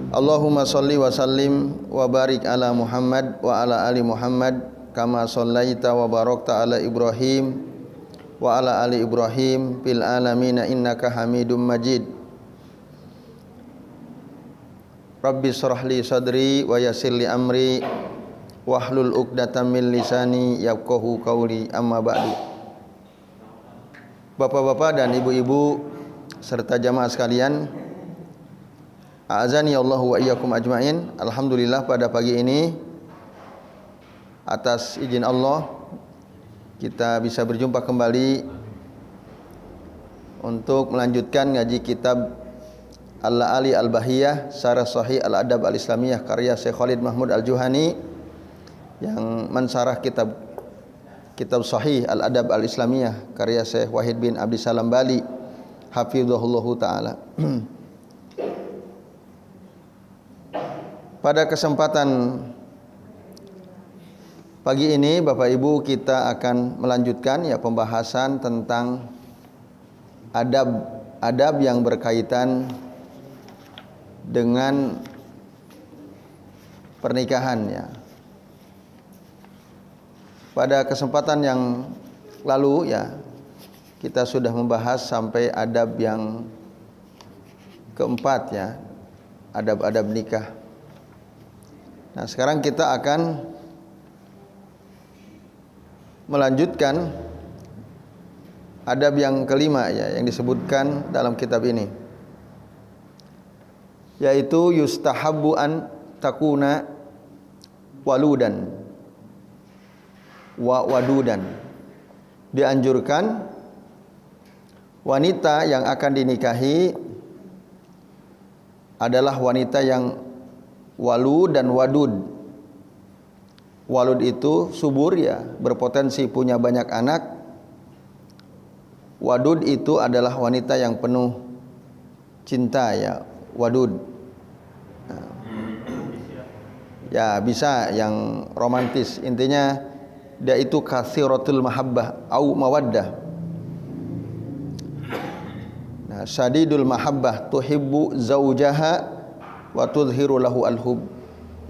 Allahumma salli wa sallim wa barik ala Muhammad wa ala ali Muhammad kama sallaita wa barakta ala Ibrahim wa ala ali Ibrahim fil alamin innaka Hamidum Majid. Rabbi shrah li sadri wa yassir li amri wahlul 'uqdatam min lisani yafqahu qawli, amma ba'du. Bapak-bapak dan ibu-ibu serta jamaah sekalian, a'azani Allah wa iyyakum ajmain. Alhamdulillah pada pagi ini atas izin Allah kita bisa berjumpa kembali untuk melanjutkan ngaji kitab Al-La'ali Al-Bahiyah Syarah Sahih Al-Adab Al-Islamiyah karya Syekh Khalid Mahmud Al-Juhani yang mensarah kitab Sahih Al-Adab Al-Islamiyah karya Syekh Wahid bin Abdissalam Bali hafizahullahu ta'ala. Pada kesempatan pagi ini Bapak Ibu kita akan melanjutkan pembahasan tentang adab yang berkaitan dengan pernikahan . Pada kesempatan yang lalu kita sudah membahas sampai adab yang keempat adab-adab nikah. Nah, sekarang kita akan melanjutkan adab yang kelima yang disebutkan dalam kitab ini, yaitu yustahabbu an takuna waludan wa wadudan. Dianjurkan wanita yang akan dinikahi adalah wanita yang walud dan wadud. Walud itu subur berpotensi punya banyak anak. Wadud itu adalah wanita yang penuh cinta wadud. Bisa yang romantis. Intinya dia itu katsiratul mahabbah au mawaddah. Syadidul mahabbah tuhibbu zaujaha wa tudhiru lahu al-hub.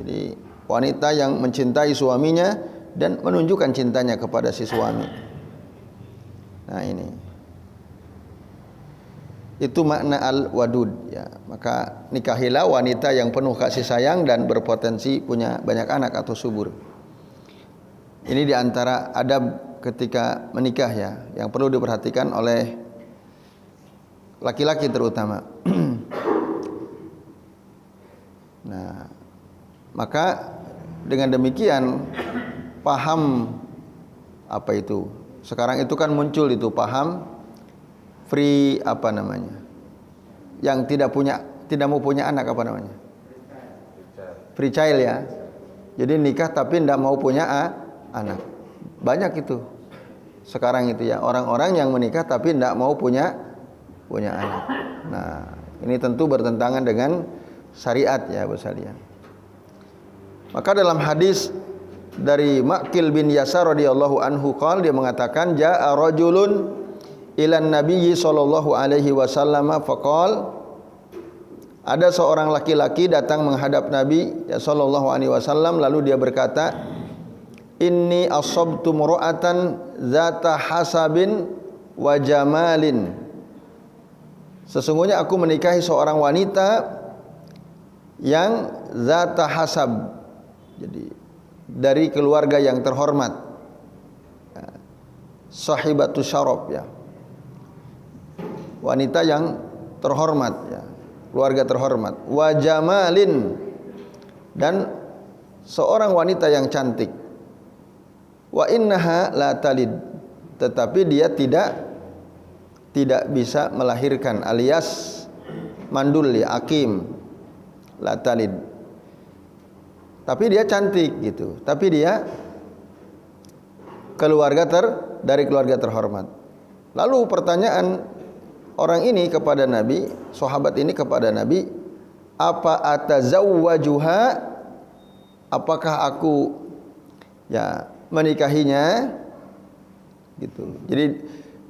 Jadi wanita yang mencintai suaminya dan menunjukkan cintanya kepada si suami. Nah, ini itu makna al-wadud Maka nikahilah wanita yang penuh kasih sayang dan berpotensi punya banyak anak atau subur. Ini diantara adab ketika menikah yang perlu diperhatikan oleh laki-laki terutama. Nah, maka dengan demikian paham apa itu? Sekarang itu kan muncul itu paham free yang tidak mau punya anak free child Jadi nikah tapi tidak mau punya anak. Banyak itu sekarang itu orang-orang yang menikah tapi tidak mau punya anak. Nah, ini tentu bertentangan dengan syariat bersyariat. Maka dalam hadis dari Ma'qil bin Yasar radhiyallahu anhu dia mengatakan jaa rajulun ilan nabiyyi sallallahu alaihi wasallam faqal, ada seorang laki-laki datang menghadap Nabi sallallahu alaihi wasallam lalu dia berkata, inni asabtu mura'atan zata hasabin wa jamalin. Sesungguhnya aku menikahi seorang wanita yang zata hasab, jadi dari keluarga yang terhormat, sahibatu syaraf wanita yang terhormat keluarga terhormat, wa jamalin, dan seorang wanita yang cantik, wa innaha la talid, tetapi dia tidak bisa melahirkan alias mandul akim, la talid. Tapi dia cantik gitu. Tapi dia dari keluarga terhormat. Lalu pertanyaan orang ini kepada Nabi, sahabat ini kepada Nabi, apa atazawwajuha? Apakah aku menikahinya? Gitu. Jadi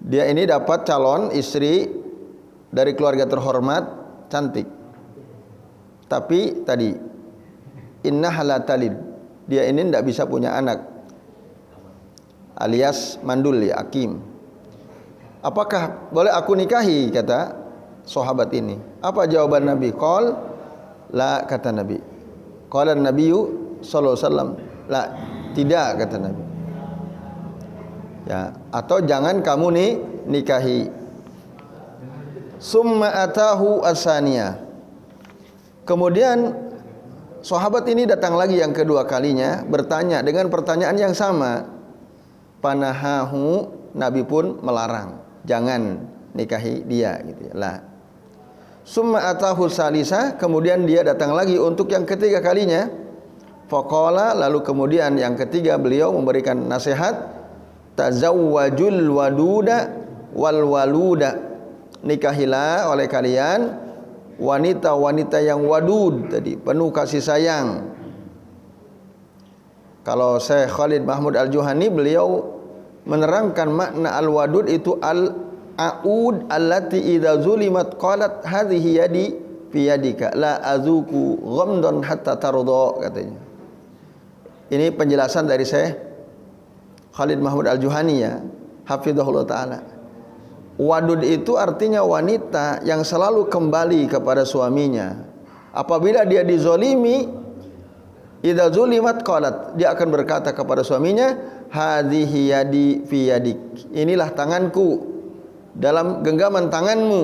dia ini dapat calon istri dari keluarga terhormat, cantik. Tapi tadi innaha la talid, dia ini tidak bisa punya anak, alias mandul ya, akim. Apakah boleh aku nikahi, kata sahabat ini. Apa jawaban Nabi? Qal la, kata Nabi. Qala Nabiyyu sallallahu alaihi wasallam la, tidak, kata Nabi. Ya, atau jangan kamu nih nikahi. Summa atahu asaniya. Kemudian sahabat ini datang lagi yang kedua kalinya, bertanya dengan pertanyaan yang sama. Panahahu, Nabi pun melarang, jangan nikahi dia gitu ya. Lah. Summa atahu salisa, kemudian dia datang lagi untuk yang ketiga kalinya. Faqala, lalu kemudian yang ketiga beliau memberikan nasihat, tazawwajul waduda wal waluda, nikahilah oleh kalian wanita-wanita yang wadud, tadi penuh kasih sayang. Kalau Syekh Khalid Mahmud Al-Juhani, beliau menerangkan makna al-wadud itu al-aud allati idza zulimat qalat hadhihi yadi fi yadika la azuku ghamdan hatta tarda, katanya. Ini penjelasan dari Syekh Khalid Mahmud Al-Juhani ya, hafizahullah taala. Wadud itu artinya wanita yang selalu kembali kepada suaminya. Apabila dia dizolimi, idza zulimat qalat, dia akan berkata kepada suaminya, hadhihi yadi fi yadik, inilah tanganku dalam genggaman tanganmu.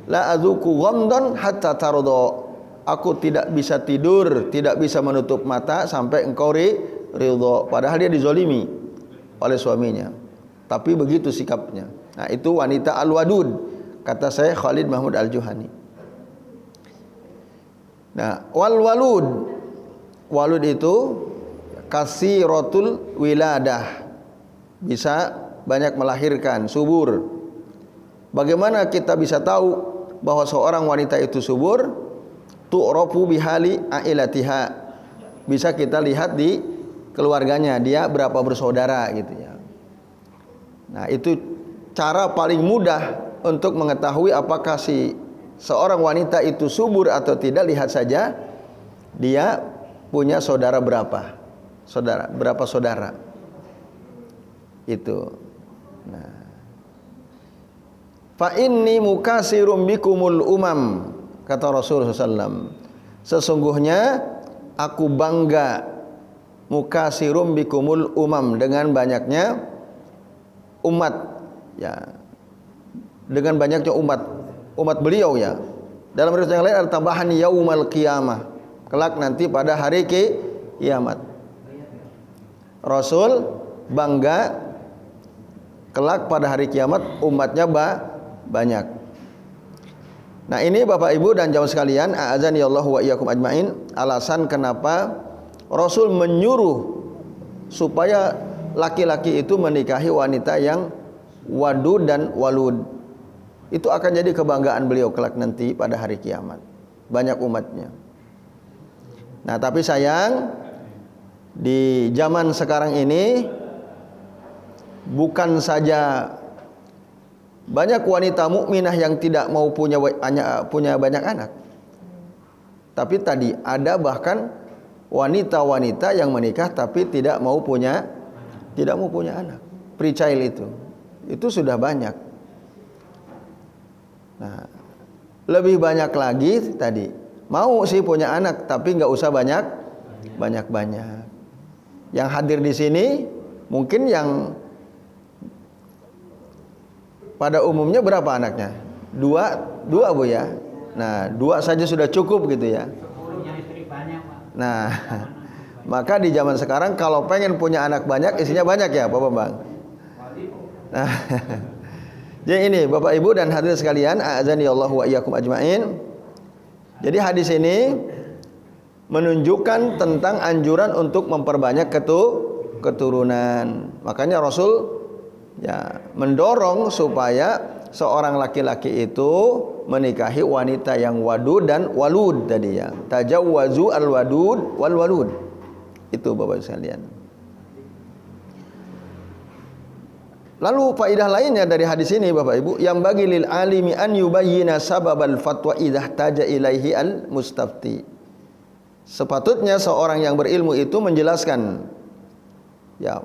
La azuku ghamdan hatta tarda, aku tidak bisa tidur, tidak bisa menutup mata sampai engkau ridha. Padahal dia dizolimi oleh suaminya, tapi begitu sikapnya. Nah, itu wanita al-wadud, kata saya Khalid Mahmud Al-Juhani. Nah, wal walud, walud itu kasiratul wiladah, bisa banyak melahirkan, subur. Bagaimana kita bisa tahu bahwa seorang wanita itu subur? Tu'rafu bihali ailatiha, bisa kita lihat di keluarganya, dia berapa bersaudara gitu ya. Nah, itu cara paling mudah untuk mengetahui apakah si seorang wanita itu subur atau tidak. Lihat saja dia punya saudara berapa, berapa saudara itu. Nah, fa inni mukasirum bikumul umam, kata Rasulullah SAW, sesungguhnya aku bangga, mukasirum bikumul umam, dengan banyaknya umat ya, dengan banyaknya umat beliau ya. Dalam riwayat yang lain ada tambahan yaumal qiyamah, kelak nanti pada hari kiamat. Rasul bangga kelak pada hari kiamat umatnya banyak. Nah, ini Bapak Ibu dan jamaah sekalian, a'azani Allah wa iyyakum ajmain, alasan kenapa Rasul menyuruh supaya laki-laki itu menikahi wanita yang wadud dan walud. Itu akan jadi kebanggaan beliau kelak nanti pada hari kiamat, banyak umatnya. Nah, tapi sayang di zaman sekarang ini bukan saja banyak wanita mukminah yang tidak mau punya banyak anak, tapi tadi ada bahkan wanita-wanita yang menikah tapi tidak mau punya anak. Pre-child itu sudah banyak. Nah, lebih banyak lagi tadi mau sih punya anak tapi nggak usah banyak. Yang hadir di sini mungkin yang pada umumnya berapa anaknya? Dua Bu ya. Nah, 2 saja sudah cukup gitu ya. Nah, maka di zaman sekarang kalau pengen punya anak banyak, isinya banyak ya Pak Bambang. Nah, jadi ini Bapak Ibu dan hadirin sekalian, a'azani Allah wa iyyakum ajmain. Jadi hadis ini menunjukkan tentang anjuran untuk memperbanyak keturunan. Makanya Rasul ya mendorong supaya seorang laki-laki itu menikahi wanita yang wadud dan walud tadi ya. Tajawwazu al-wadud wal walud. Itu Bapak sekalian. Lalu faedah lainnya dari hadis ini Bapak Ibu, yang bagi lil alimi an yubayyina sababal fatwa idza taja ilaihi al mustafti. Sepatutnya seorang yang berilmu itu menjelaskan ya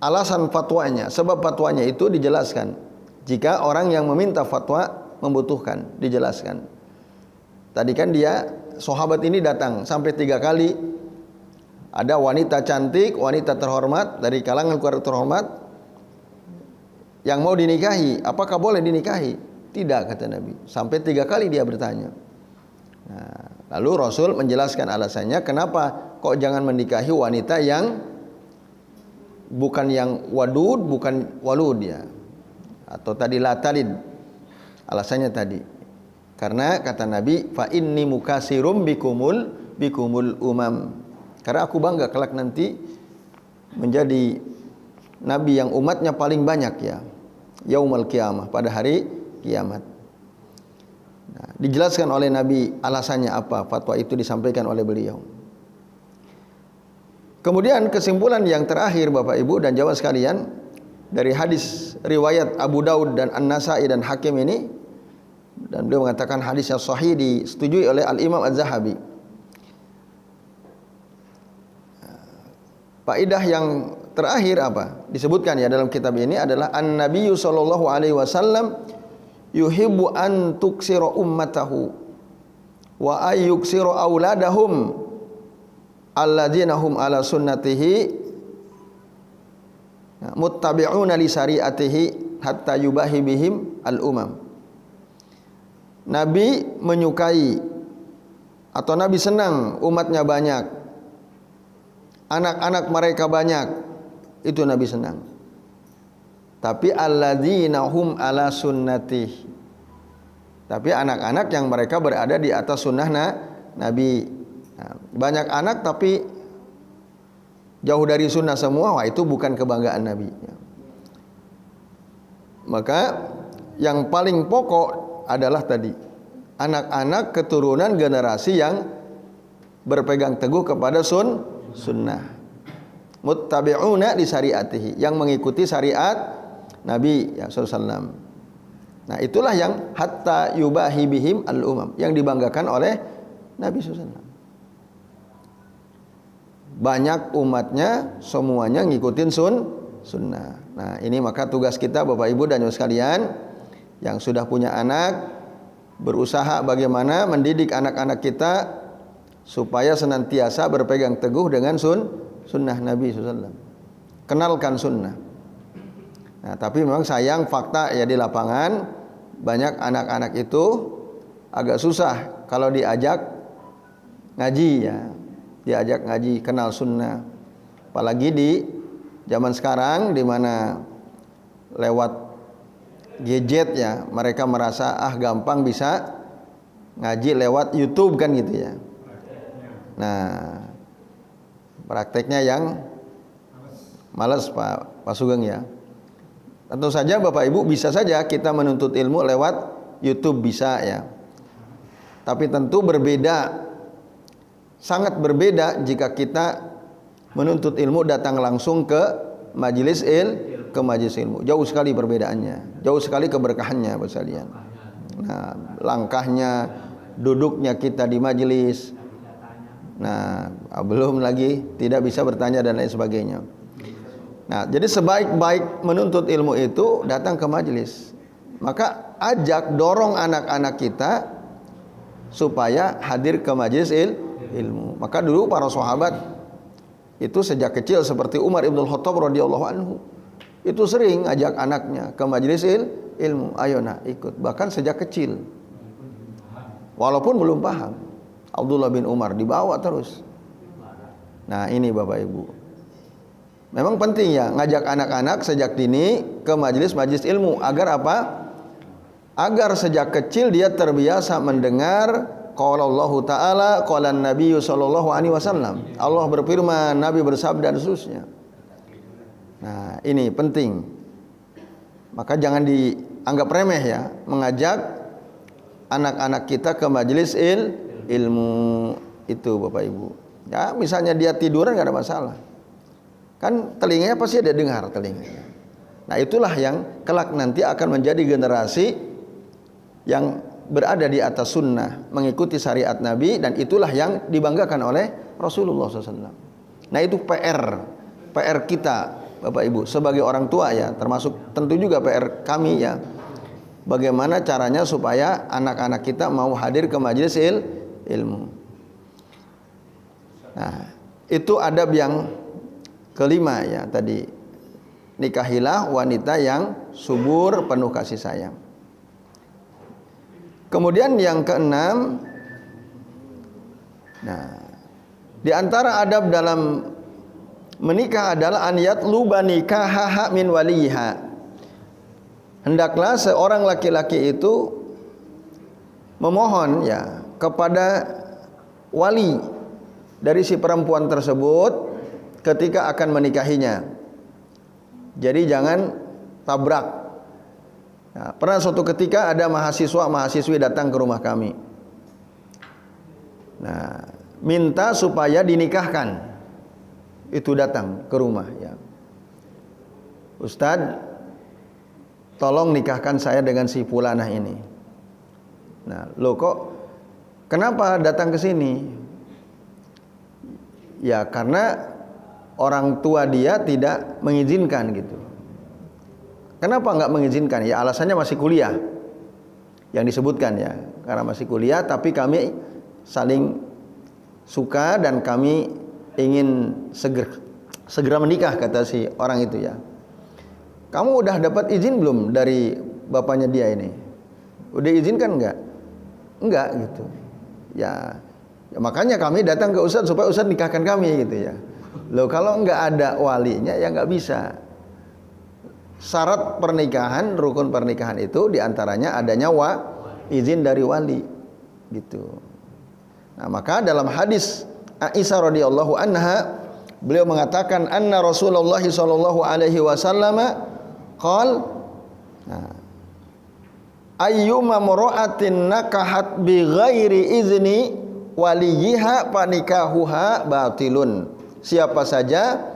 alasan fatwanya, sebab fatwanya itu dijelaskan. Jika orang yang meminta fatwa membutuhkan, dijelaskan. Tadi kan dia sahabat ini datang sampai 3 kali. Ada wanita cantik, wanita terhormat dari kalangan keluarga terhormat yang mau dinikahi, apakah boleh dinikahi? Tidak, kata Nabi. Sampai 3 kali dia bertanya. Nah, lalu Rasul menjelaskan alasannya kenapa kok jangan menikahi wanita yang bukan yang wadud, bukan walud ya. Atau tadi la talid. Alasannya tadi. Karena kata Nabi, fa inni mukasirum bikumul umam. Karena aku bangga kelak nanti menjadi nabi yang umatnya paling banyak ya. Yaumul qiyamah, pada hari kiamat. Nah, dijelaskan oleh Nabi alasannya apa fatwa itu disampaikan oleh beliau. Kemudian kesimpulan yang terakhir Bapak Ibu dan jamaah sekalian dari hadis riwayat Abu Daud dan An-Nasa'i dan Hakim ini, dan beliau mengatakan hadis yang sahih disetujui oleh Al-Imam Az-Zahabi. Faedah yang terakhir apa? Disebutkan ya dalam kitab ini adalah An-Nabiyyu sallallahu alaihi wasallam yuhibbu an tuksira ummatahu wa ayyuksira auladahum alladzina hum ala sunnatihi muttabi'una li syari'atihi hatta yubahi bihim al-umam. Nabi menyukai atau Nabi senang umatnya banyak, anak-anak mereka banyak, itu Nabi senang. Tapi alladzina hum ala sunnatih, tapi anak-anak yang mereka berada di atas sunnah Nabi. Nah, banyak anak tapi jauh dari sunnah semua, wah itu bukan kebanggaan Nabi. Maka yang paling pokok adalah tadi anak-anak keturunan generasi yang berpegang teguh kepada sunnah. Muttabi'una li syari'atihi, yang mengikuti syariat Nabi ya sallallahu. Nah, itulah yang hatta yubahi bihim al-umam, yang dibanggakan oleh Nabi sallallahu. Banyak umatnya semuanya ngikutin sunnah. Nah, ini maka tugas kita Bapak Ibu dan Ibu sekalian yang sudah punya anak, berusaha bagaimana mendidik anak-anak kita supaya senantiasa berpegang teguh dengan sunnah Nabi SAW. Kenalkan sunnah. Nah, tapi memang sayang fakta ya di lapangan banyak anak-anak itu agak susah kalau diajak ngaji ya. Diajak ngaji, kenal sunnah. Apalagi di zaman sekarang di mana lewat gadget ya, mereka merasa gampang bisa ngaji lewat YouTube kan gitu ya. Nah, prakteknya yang malas Pak Sugeng ya. Tentu saja Bapak Ibu bisa saja kita menuntut ilmu lewat YouTube bisa ya. Tapi tentu berbeda, sangat berbeda jika kita menuntut ilmu datang langsung ke majelis ilmu. Jauh sekali perbedaannya, jauh sekali keberkahannya Bapak sekalian. Nah, langkahnya, duduknya kita di majelis. Nah, belum lagi tidak bisa bertanya dan lain sebagainya. Nah, jadi sebaik-baik menuntut ilmu itu datang ke majelis. Maka ajak, dorong anak-anak kita supaya hadir ke majelis ilmu. Maka dulu para sahabat itu sejak kecil seperti Umar Ibn Khattab radhiyallahu anhu, itu sering ajak anaknya ke majelis ilmu. Ayo nak ikut, bahkan sejak kecil. Walaupun belum paham, Abdullah bin Umar dibawa terus. Nah, ini Bapak Ibu, memang penting ya ngajak anak-anak sejak dini ke majelis ilmu. Agar apa? Agar sejak kecil dia terbiasa mendengar qala Allah Ta'ala, qala Nabi sallallahu alaihi wasallam. Allah berfirman, Nabi bersabda dan seterusnya. Nah, ini penting. Maka jangan dianggap remeh ya mengajak anak-anak kita ke majelis ilmu itu Bapak Ibu. Ya, misalnya dia tiduran enggak ada masalah. Kan telinganya pasti ada dengar telinganya. Nah, itulah yang kelak nanti akan menjadi generasi yang berada di atas sunnah, mengikuti syariat Nabi, dan itulah yang dibanggakan oleh Rasulullah SAW. Nah, itu PR kita Bapak Ibu sebagai orang tua ya, termasuk tentu juga PR kami ya. Bagaimana caranya supaya anak-anak kita mau hadir ke majelis ilmu. Nah, itu adab yang kelima ya tadi. Nikahilah wanita yang subur, penuh kasih sayang. Kemudian yang keenam, nah, di antara adab dalam menikah adalah an yatluba nikahaha min waliha. Hendaklah seorang laki-laki itu memohon ya kepada wali dari si perempuan tersebut ketika akan menikahinya. Jadi jangan tabrak. Nah, pernah suatu ketika ada mahasiswa-mahasiswi datang ke rumah kami. Nah, minta supaya dinikahkan. Itu datang ke rumah ya. Ustadz, tolong nikahkan saya dengan si fulanah ini. Nah, loh kok kenapa datang ke sini? Ya karena orang tua dia tidak mengizinkan gitu. Kenapa nggak mengizinkan? Ya alasannya masih kuliah. Yang disebutkan ya, karena masih kuliah, tapi kami saling suka dan kami ingin segera menikah, kata si orang itu ya. Kamu udah dapat izin belum dari bapaknya dia ini? Udah izinkan enggak? Enggak gitu. Ya makanya kami datang ke Ustadz supaya Ustadz nikahkan kami gitu ya. Loh kalau enggak ada walinya ya enggak bisa. Syarat pernikahan, rukun pernikahan itu diantaranya adanya izin dari wali gitu. Nah, maka dalam hadis Aisyah radhiyallahu anha, beliau mengatakan anna Rasulullah sallallahu alaihi wasallam qol, ayyuma mura'atin nakahat bi ghairi izni waliyiha panikahuha batilun. Siapa saja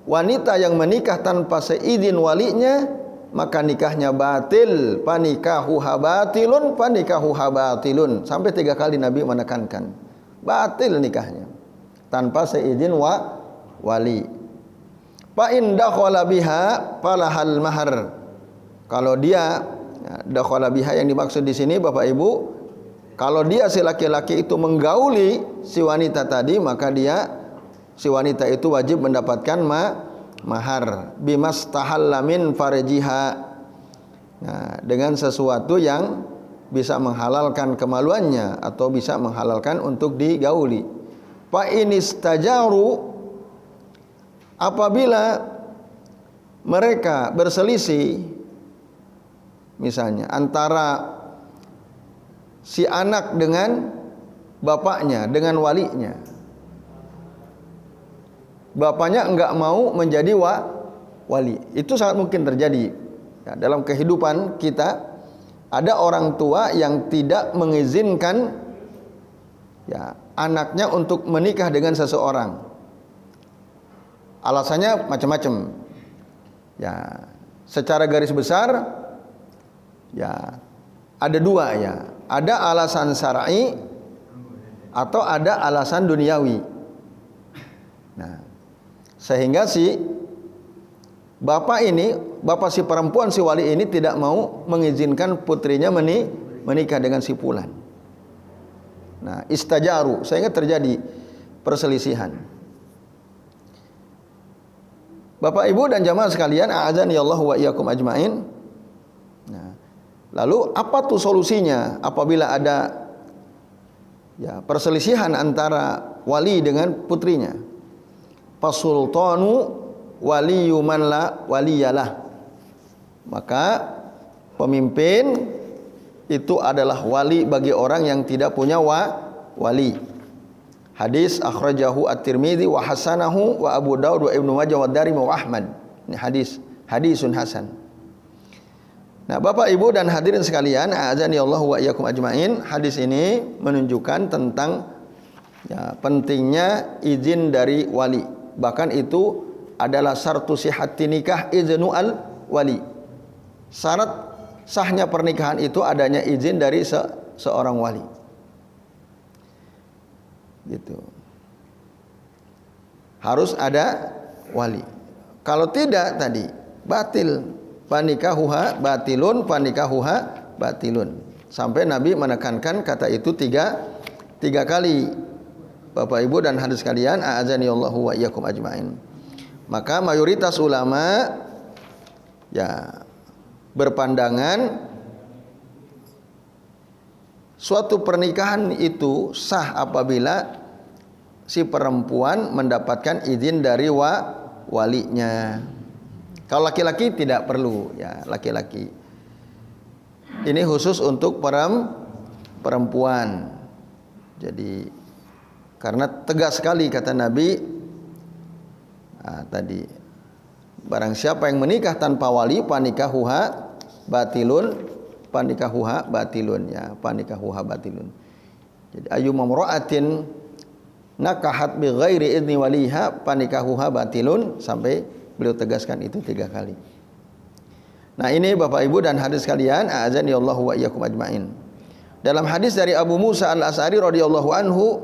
wanita yang menikah tanpa seizin walinya, maka nikahnya batil. Panikahuha batilun, panikahuha batilun. Sampai 3 kali Nabi menekankan batil nikahnya tanpa seizin wali. Fa in dakhala biha falahal mahar. Kalau dia dakhala biha, yang dimaksud di sini Bapak Ibu, kalau dia si laki-laki itu menggauli si wanita tadi, maka si wanita itu wajib mendapatkan mahar bimastahalla min farjiha. Nah, dengan sesuatu yang bisa menghalalkan kemaluannya atau bisa menghalalkan untuk digauli. Fa inistajaru, apabila mereka berselisih misalnya antara si anak dengan bapaknya, dengan walinya, bapaknya enggak mau menjadi wali, itu sangat mungkin terjadi ya, dalam kehidupan kita. Ada orang tua yang tidak mengizinkan ya anaknya untuk menikah dengan seseorang. Alasannya macam-macam. Ya, secara garis besar ya ada 2 ya. Ada alasan syar'i atau ada alasan duniawi. Nah, sehingga si bapak si perempuan, si wali ini tidak mau mengizinkan putrinya menikah dengan si fulan. Nah, istajaru, sehingga terjadi perselisihan. Bapak Ibu dan jamaah sekalian, a'adzani Allah wa iyyakum ajmain. Nah, lalu apa tuh solusinya apabila ada ya perselisihan antara wali dengan putrinya? Fasultanu waliyu man la waliyalah. Maka pemimpin itu adalah wali bagi orang yang tidak punya wali. Hadis akhrajahu at-Tirmidzi wa hasanahu wa Abu Daud wa Ibnu Majah wa Darimi wa Ahmad. Ini hadisun hasan. Nah, Bapak Ibu dan hadirin sekalian, a'adzani Allah wa iyyakum ajmain, hadis ini menunjukkan tentang ya, pentingnya izin dari wali. Bahkan itu adalah syartu sihhati nikah iznu al wali. Syarat sahnya pernikahan itu adanya izin dari seorang wali. Gitu. Harus ada wali. Kalau tidak tadi batil. Panikahuha batilun, panikahuha batilun. Sampai Nabi menekankan kata itu tiga kali. Bapak Ibu dan hadirin sekalian, a'azanillahu wa iyyakum ajmain. Maka mayoritas ulama ya berpandangan suatu pernikahan itu sah apabila si perempuan mendapatkan izin dari walinya. Kalau laki-laki tidak perlu, ya laki-laki. Ini khusus untuk perempuan. Jadi karena tegas sekali kata Nabi tadi, barang siapa yang menikah tanpa wali, panikahuha batilun, panikahuha batilun, ya panikahuha batilun. Jadi ayyuma imra'atin nakahat bi ghairi idni waliha panikahuha batilun, sampai beliau tegaskan itu 3 kali. Nah, ini Bapak Ibu dan hadirin sekalian, a'azanillahu wa iyyakum ajmain. Dalam hadis dari Abu Musa Al-Asy'ari radhiyallahu anhu,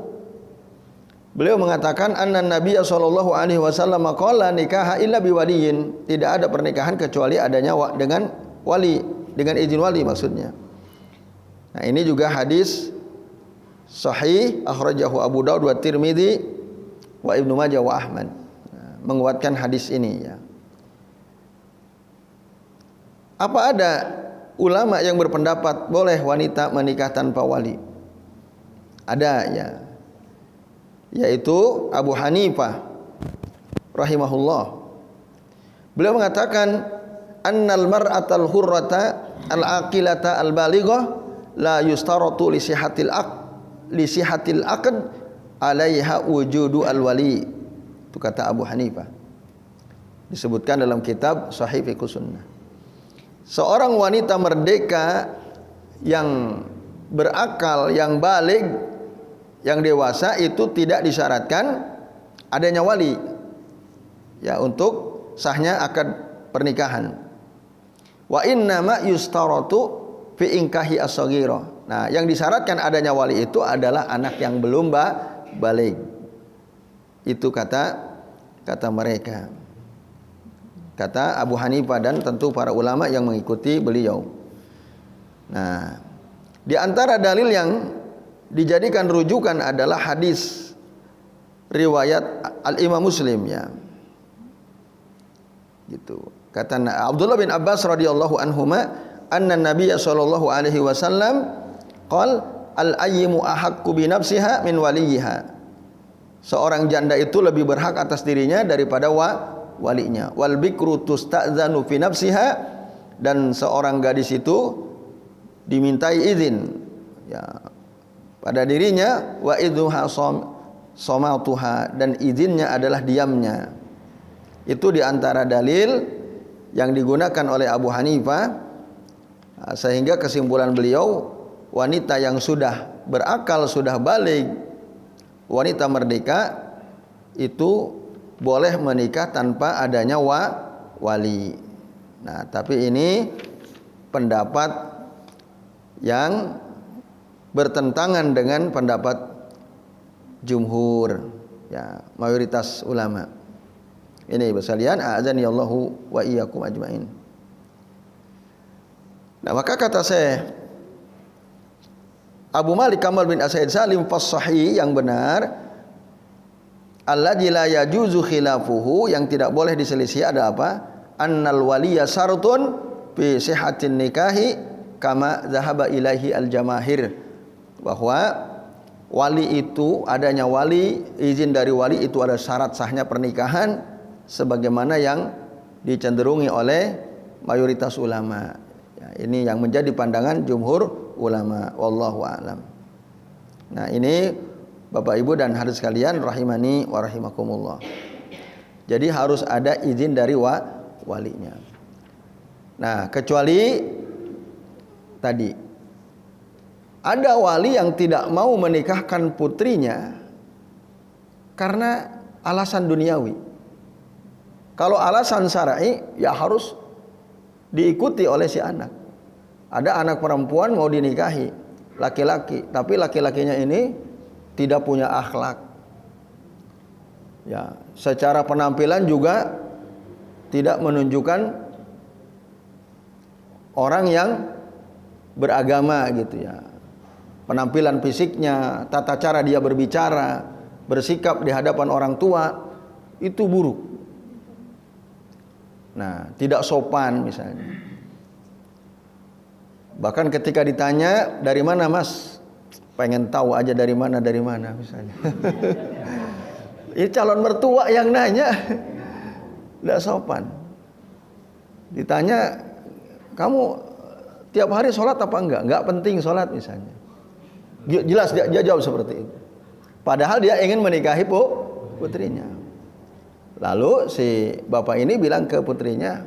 beliau mengatakan anna Nabiy sallallahu alaihi wasallam qala nikaha illa biwaliyin. Tidak ada pernikahan kecuali adanya dengan wali, dengan izin wali maksudnya. Nah, ini juga hadis sahih akhrajahu Abu Daud wa Tirmidzi wa Ibnu Majah wa Ahmad. Nah, menguatkan hadis ini ya. Apa ada ulama yang berpendapat boleh wanita menikah tanpa wali? Ada ya. Yaitu Abu Hanifah rahimahullah. Beliau mengatakan annal mar'atal hurrata al-aqilata al-balighah la yustaratu li sihatil aqd alaiha wujudu al-wali. Itu kata Abu Hanifah. Disebutkan dalam kitab Sahih Fiqh Sunnah. Seorang wanita merdeka yang berakal, yang baligh, yang dewasa itu tidak disyaratkan adanya wali ya untuk sahnya akad pernikahan. Wa innama yustaratu fi inkahi as-saghira. Nah, yang disyaratkan adanya wali itu adalah anak yang belum baligh. Itu kata mereka. Kata Abu Hanifah dan tentu para ulama yang mengikuti beliau. Nah, di antara dalil yang dijadikan rujukan adalah hadis riwayat Al-Imam Muslim ya. Gitu. Kata Abdullah bin Abbas radhiyallahu anhuma anna Nabiy sallallahu alaihi wasallam qala al-ayyimu ahaqqu bi nafsiha min waliha. Seorang janda itu lebih berhak atas dirinya daripada walinya. Wal bikru tusta'zanu fi nafsiha, dan seorang gadis itu dimintai izin ya pada dirinya, wa idzuha somatuha, dan izinnya adalah diamnya. Itu diantara dalil yang digunakan oleh Abu Hanifah, sehingga kesimpulan beliau, wanita yang sudah berakal, sudah baligh, wanita merdeka itu boleh menikah tanpa adanya wali. Nah, tapi ini pendapat yang bertentangan dengan pendapat jumhur ya, mayoritas ulama. Ini sekalian, a'adzanillahu wa iyyakum ajmain. Nah, maka kata saya Abu Malik Kamal bin As-Sa'id Salim fas-sahih, yang benar, alladzi la yajuzu khilafuhu, yang tidak boleh diselisih ada apa? Annal waliya syartun fi sihhatin nikahi kama zahaba ilaihi al-jamaahir. Bahwa wali itu, adanya wali, izin dari wali itu ada syarat sahnya pernikahan, sebagaimana yang dicenderungi oleh mayoritas ulama. Ya, ini yang menjadi pandangan jumhur ulama. Wallahu a'lam. Nah, ini Bapak Ibu dan hadirin sekalian rahimani wa rahimakumullah. Jadi harus ada izin dari walinya. Nah, kecuali tadi ada wali yang tidak mau menikahkan putrinya karena alasan duniawi. Kalau alasan syar'i ya harus diikuti oleh si anak. Ada anak perempuan mau dinikahi laki-laki, tapi laki-lakinya ini tidak punya akhlak. Ya, secara penampilan juga tidak menunjukkan orang yang beragama gitu ya. Penampilan fisiknya, tata cara dia berbicara, bersikap di hadapan orang tua itu buruk. Nah, tidak sopan misalnya. Bahkan ketika ditanya, dari mana mas? Pengen tahu aja dari mana misalnya. Ini calon mertua yang nanya, tidak sopan. Ditanya, kamu tiap hari sholat apa enggak? Enggak penting sholat misalnya. Jelas dia jawab seperti itu. Padahal dia ingin menikahi putrinya. Lalu si bapak ini bilang ke putrinya,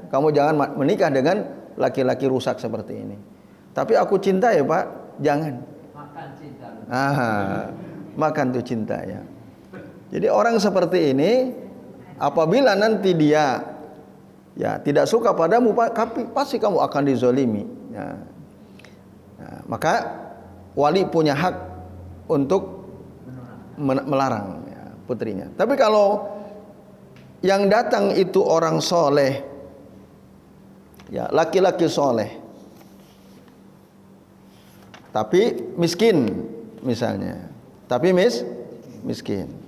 kamu jangan menikah dengan laki-laki rusak seperti ini. Tapi aku cinta ya pak, jangan. Makan cinta. Makan tuh cinta ya. Jadi orang seperti ini, apabila nanti dia ya tidak suka padamu, pasti kamu akan dizolimi. Ya. Nah, maka wali punya hak untuk melarang ya, putrinya. Tapi kalau yang datang itu orang soleh, ya laki-laki soleh, tapi miskin misalnya, tapi miskin.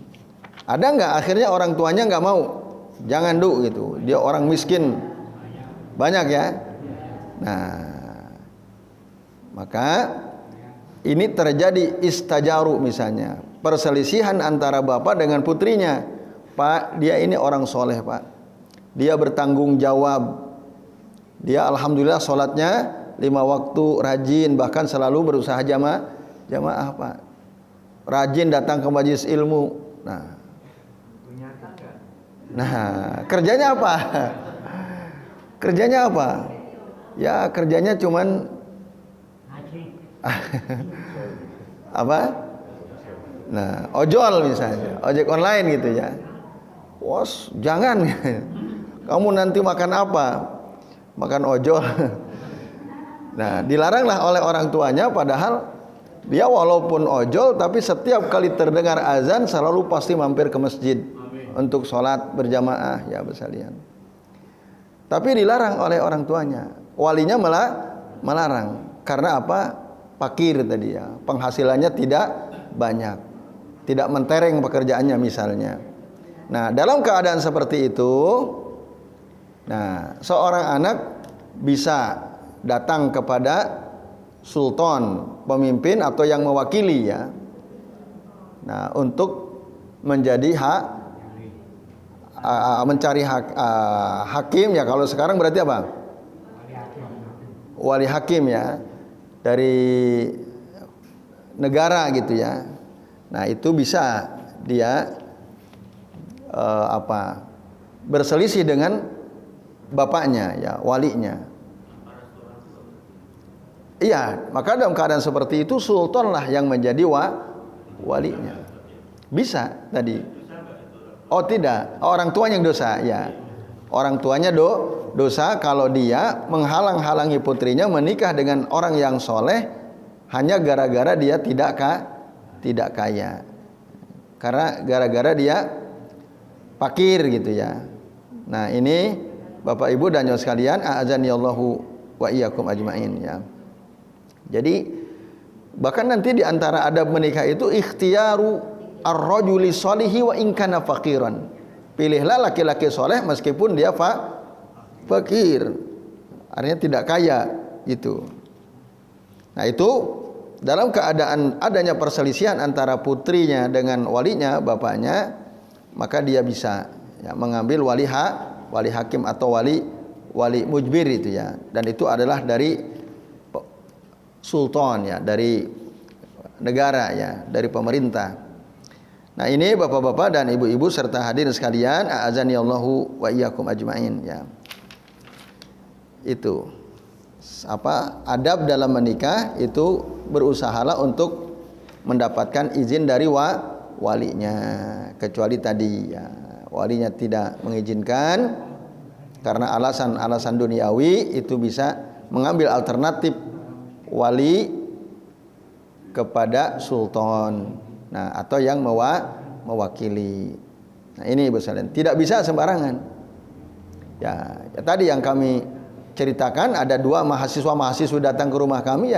Ada nggak akhirnya orang tuanya nggak mau, jangan gitu, dia orang miskin banyak ya. Nah, maka ini terjadi istajaru misalnya, perselisihan antara bapak dengan putrinya. Pak, dia ini orang soleh pak, dia bertanggung jawab, dia alhamdulillah sholatnya 5 waktu rajin, bahkan selalu berusaha jamaah pak, rajin datang ke majelis ilmu. Nah, kerjanya apa? Kerjanya apa? Ya kerjanya cuman apa? Nah, ojol misalnya, ojek online gitu ya. Wos, jangan. Kamu nanti makan apa? Makan ojol. Nah, dilaranglah oleh orang tuanya, padahal dia walaupun ojol tapi setiap kali terdengar azan selalu pasti mampir ke masjid untuk sholat berjamaah ya bersalian. Tapi dilarang oleh orang tuanya. Walinya malah melarang. Karena apa? Fakir tadi ya. Penghasilannya tidak banyak, tidak mentereng pekerjaannya misalnya. Nah, dalam keadaan seperti itu, nah, seorang anak bisa datang kepada sultan, pemimpin atau yang mewakili ya. Nah, untuk menjadi mencari hakim ya, kalau sekarang berarti apa? Wali hakim ya, dari negara gitu ya. Nah, itu bisa dia berselisih dengan bapaknya ya, walinya. Iya, maka dalam keadaan seperti itu sultan lah yang menjadi walinya. Bisa tadi. Oh tidak, orang tuanya yang dosa ya. Orang tuanya dosa kalau dia menghalang-halangi putrinya menikah dengan orang yang soleh hanya gara-gara dia tidak kaya. Karena gara-gara dia fakir gitu ya. Nah, ini Bapak Ibu dan nyawa sekalian, a'adzanillahu wa iyyakum ajmain ya. Jadi bahkan nanti di antara adab menikah itu ikhtiyaru ar-rajuli sholihi wa in kana faqiran. Pilihlah laki-laki soleh meskipun dia fakir. Artinya tidak kaya gitu. Nah, itu dalam keadaan adanya perselisihan antara putrinya dengan walinya, bapaknya, maka dia bisa ya, mengambil wali hakim atau wali mujbir itu ya. Dan itu adalah dari sultan ya, dari negara ya, dari pemerintah. Nah, ini bapak-bapak dan ibu-ibu serta hadirin sekalian, a'adzanillahu wa iyyakum ajmain ya. Itu adab dalam menikah itu berusahalah untuk mendapatkan izin dari walinya. Kecuali tadi ya, walinya tidak mengizinkan, Karena alasan-alasan duniawi itu bisa mengambil alternatif wali kepada sultan. Nah, atau yang mewakili. Nah, ini Ibu sekalian, tidak bisa sembarangan. Ya tadi yang kami ceritakan, ada 2 mahasiswa datang ke rumah kami,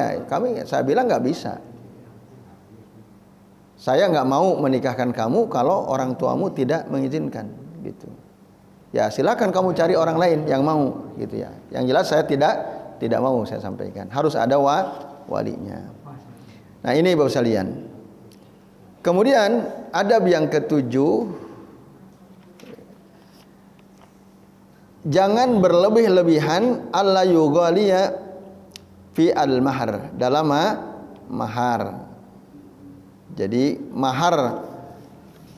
saya bilang nggak bisa. Saya nggak mau menikahkan kamu kalau orang tuamu tidak mengizinkan, gitu. Ya silakan kamu cari orang lain yang mau, gitu ya. Yang jelas saya tidak mau, saya sampaikan. Harus ada walinya. Nah, ini Bapak sekalian. Kemudian adab yang ke-7, jangan berlebih-lebihan alla yughaliya fi al-mahar, dalam mahar. Jadi mahar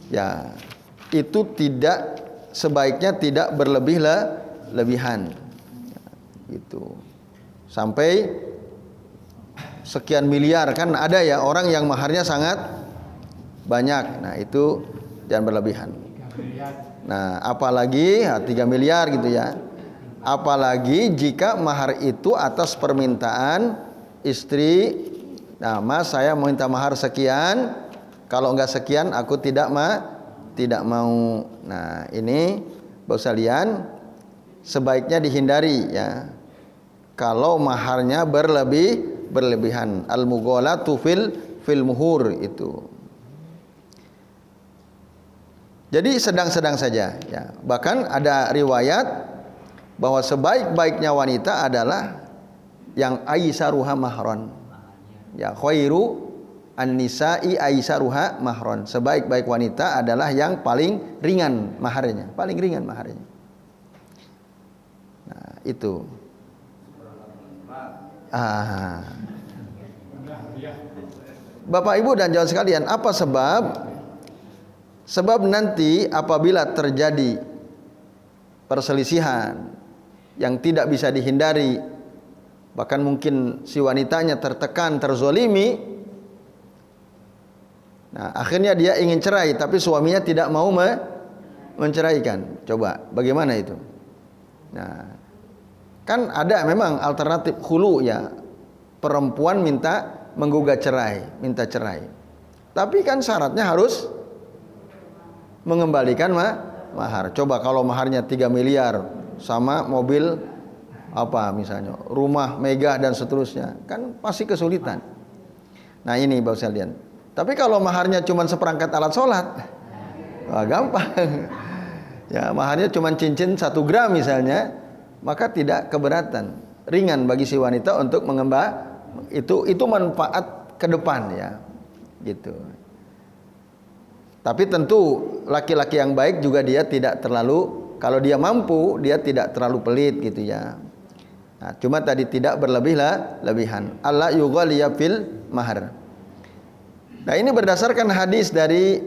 ya itu sebaiknya tidak berlebih-lebihan. Gitu. Sampai sekian miliar, kan ada ya orang yang maharnya sangat banyak. Nah, itu jangan berlebihan. Nah, apalagi 3 miliar gitu ya. Apalagi jika mahar itu atas permintaan istri. Nah, Mas, saya mau minta mahar sekian. Kalau enggak sekian aku tidak mau. Nah, ini Bapak sekalian sebaiknya dihindari ya. Kalau maharnya berlebihan. Al-mughalatu fil muhur itu. Jadi sedang-sedang saja ya. Bahkan ada riwayat bahwa sebaik-baiknya wanita adalah yang aisaruha mahron. Ya, khairu an-nisa'i aisaruha mahron. Sebaik-baik wanita adalah yang paling ringan maharnya, paling ringan maharnya. Nah, itu. Bapak Ibu dan jamaah sekalian, apa sebab? Sebab nanti apabila terjadi perselisihan yang tidak bisa dihindari, bahkan mungkin si wanitanya tertekan, terzolimi, nah akhirnya dia ingin cerai tapi suaminya tidak mau menceraikan. Coba bagaimana itu? Nah, kan ada memang alternatif khulu ya, perempuan menggugat cerai, minta cerai. Tapi kan syaratnya harus mengembalikan mahar. Coba kalau maharnya 3 miliar sama mobil apa misalnya, rumah megah dan seterusnya, kan pasti kesulitan. Nah, ini Bapak sekalian. Tapi kalau maharnya cuma seperangkat alat sholat, wah, gampang. Ya, maharnya cuma cincin 1 gram misalnya, maka tidak keberatan, ringan bagi si wanita untuk itu manfaat ke depan ya, gitu. Tapi tentu laki-laki yang baik juga dia tidak terlalu, kalau dia mampu dia tidak terlalu pelit gitu ya. Nah, cuma tadi tidak berlebihan. Allah yughaliya fil mahar. Nah, ini berdasarkan hadis dari